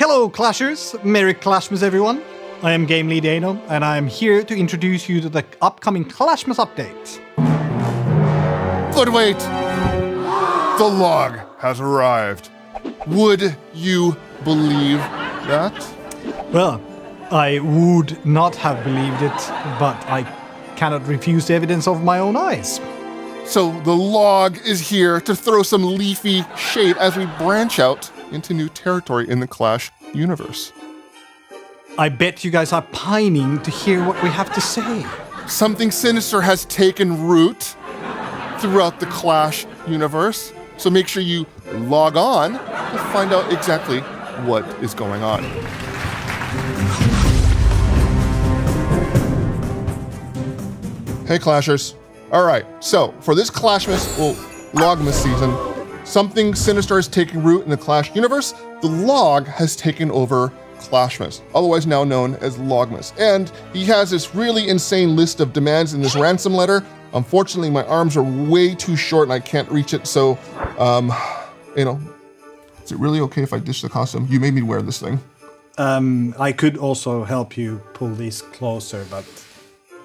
Hello, Clashers! Merry Clashmas, everyone! I am Game Lead Dano, and I am here to introduce you to the upcoming Clashmas update. But wait! The log has arrived. Would you believe that? Well, I would not have believed it, but I cannot refuse the evidence of my own eyes. So the log is here to throw some leafy shade as we branch out into new territory in the Clash universe. I bet you guys are pining to hear what we have to say. Something sinister has taken root throughout the Clash universe, so make sure you log on to find out exactly what is going on. Hey Clashers. All right, so for this Clashmas, well, Logmas season, something sinister is taking root in the Clash universe. The log has taken over Clashmas, otherwise now known as Logmas. And he has this really insane list of demands in this ransom letter. Unfortunately, my arms are way too short and I can't reach it, so, is it really okay if I ditch the costume? You made me wear this thing. I could also help you pull these closer, but...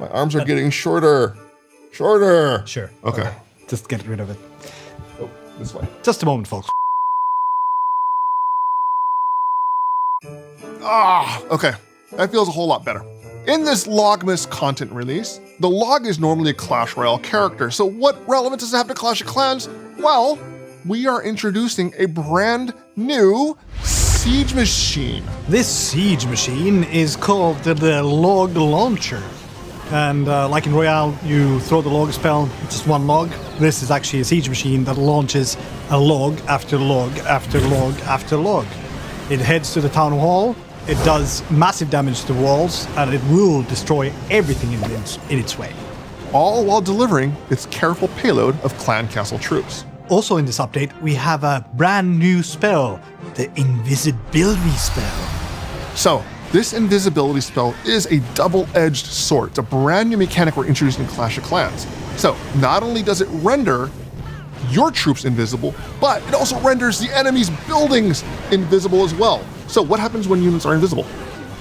My arms are getting shorter. Shorter. Sure. Okay. Just get rid of it. Oh, this way. Just a moment, folks. Okay. That feels a whole lot better. In this Logmas content release, the log is normally a Clash Royale character, so what relevance does it have to Clash of Clans? Well, we are introducing a brand new siege machine. This siege machine is called the log launcher. And like in Royale, you throw the log spell, just one log. This is actually a siege machine that launches a log after log after log after log. It heads to the town hall, it does massive damage to the walls, and it will destroy everything in its way. All while delivering its careful payload of Clan Castle troops. Also in this update, we have a brand new spell, the Invisibility spell. So, this invisibility spell is a double-edged sword. It's a brand new mechanic we're introducing in Clash of Clans. So, not only does it render your troops invisible, but it also renders the enemy's buildings invisible as well. So what happens when units are invisible?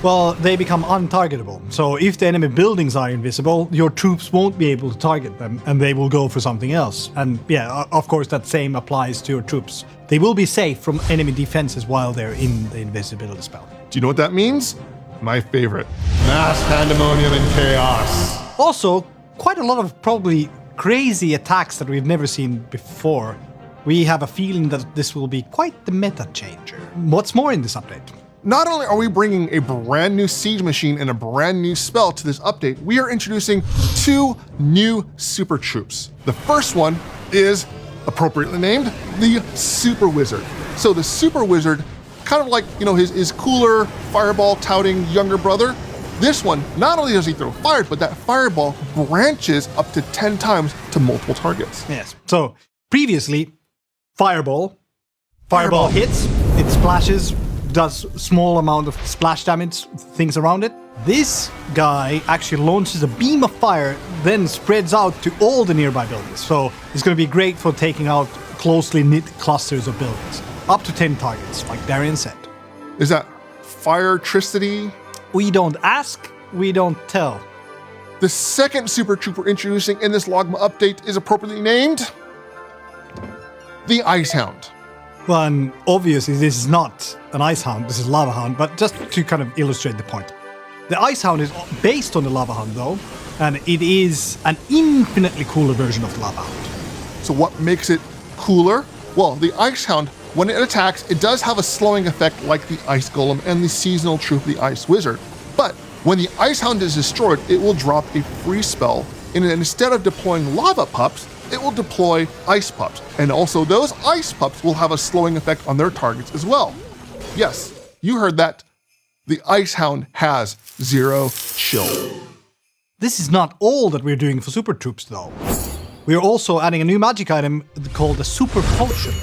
Well, they become untargetable. So if the enemy buildings are invisible, your troops won't be able to target them, and they will go for something else. And yeah, of course that same applies to your troops. They will be safe from enemy defenses while they're in the invisibility spell. Do you know what that means? My favorite. Mass pandemonium and chaos. Also, quite a lot of probably crazy attacks that we've never seen before. We have a feeling that this will be quite the meta changer. What's more in this update? Not only are we bringing a brand new siege machine and a brand new spell to this update, we are introducing two new super troops. The first one is appropriately named the Super Wizard. So the Super Wizard, kind of like, his cooler fireball touting younger brother. This one, not only does he throw fire, but that fireball branches up to 10 times to multiple targets. Yes. So previously, fireball hits, it splashes, does small amount of splash damage, things around it. This guy actually launches a beam of fire, then spreads out to all the nearby buildings. So it's going to be great for taking out closely knit clusters of buildings. Up to 10 targets, like Darian said. Is that Firetricity? We don't ask, we don't tell. The second super troop we're introducing in this Logma update is appropriately named the Ice Hound. Well, and obviously this is not an Ice Hound, this is Lava Hound, but just to kind of illustrate the point. The Ice Hound is based on the Lava Hound though, and it is an infinitely cooler version of the Lava Hound. So what makes it cooler? Well, the Ice Hound, when it attacks, it does have a slowing effect like the Ice Golem and the seasonal troop, the Ice Wizard. But when the Ice Hound is destroyed, it will drop a free spell, and instead of deploying Lava Pups, it will deploy Ice Pups. And also those Ice Pups will have a slowing effect on their targets as well. Yes, you heard that. The Ice Hound has 0 chill. This is not all that we're doing for Super Troops though. We are also adding a new magic item called the Super Potion,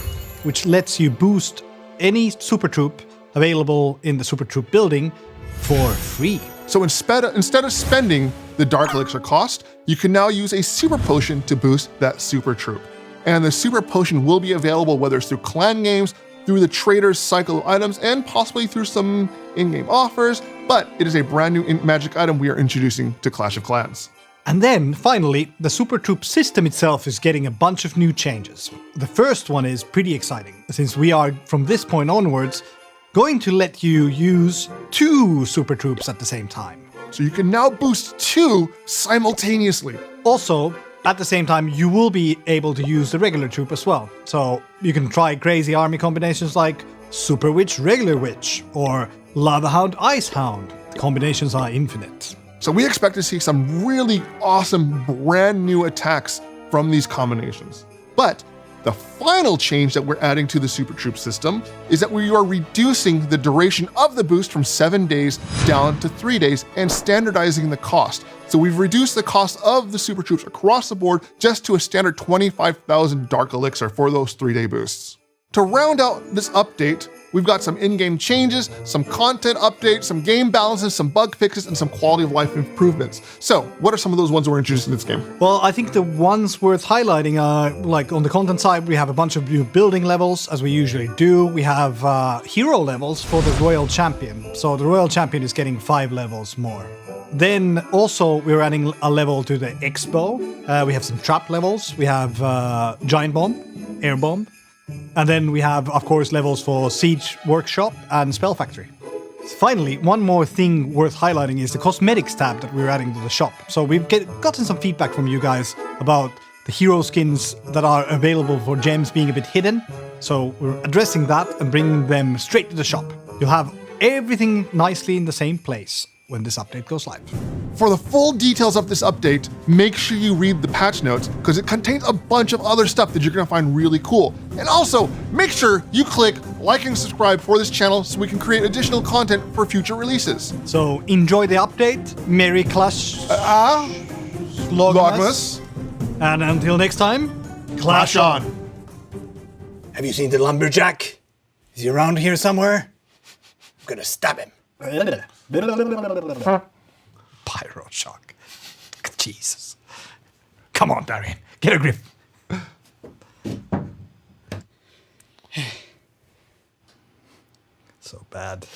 which lets you boost any Super Troop available in the Super Troop building for free. So instead of spending the Dark Elixir cost, you can now use a Super Potion to boost that Super Troop. And the Super Potion will be available whether it's through clan games through the trader's cycle of items and possibly through some in-game offers, but it is a brand new magic item we are introducing to Clash of Clans. And then, finally, the Super Troop system itself is getting a bunch of new changes. The first one is pretty exciting, since we are, from this point onwards, going to let you use 2 Super Troops at the same time. So you can now boost 2 simultaneously. Also, at the same time, you will be able to use the regular troop as well. So you can try crazy army combinations like Super Witch, Regular Witch, or Lava Hound, Ice Hound. The combinations are infinite. So we expect to see some really awesome brand new attacks from these combinations. But the final change that we're adding to the Super Troop system is that we are reducing the duration of the boost from 7 days down to 3 days and standardizing the cost. So we've reduced the cost of the Super Troops across the board just to a standard 25,000 Dark Elixir for those 3-day boosts. To round out this update, we've got some in-game changes, some content updates, some game balances, some bug fixes, and some quality of life improvements. So, what are some of those ones we're introduced in this game? Well, I think the ones worth highlighting are, like on the content side, we have a bunch of new building levels, as we usually do. We have hero levels for the Royal Champion. So the Royal Champion is getting 5 levels more. Then also we're adding a level to the X-Bow. We have some trap levels. We have Giant Bomb, Air Bomb. And then we have, of course, levels for Siege Workshop and Spell Factory. Finally, one more thing worth highlighting is the cosmetics tab that we're adding to the shop. So we've gotten some feedback from you guys about the hero skins that are available for gems being a bit hidden. So we're addressing that and bringing them straight to the shop. You'll have everything nicely in the same place when this update goes live. For the full details of this update, make sure you read the patch notes because it contains a bunch of other stuff that you're going to find really cool. And also, make sure you click like and subscribe for this channel so we can create additional content for future releases. So enjoy the update. Merry Clash Logmas. And until next time, Clash on! Have you seen the lumberjack? Is he around here somewhere? I'm gonna stab him. Pyro shock. Jesus. Come on, Darian. Get a grip. So bad.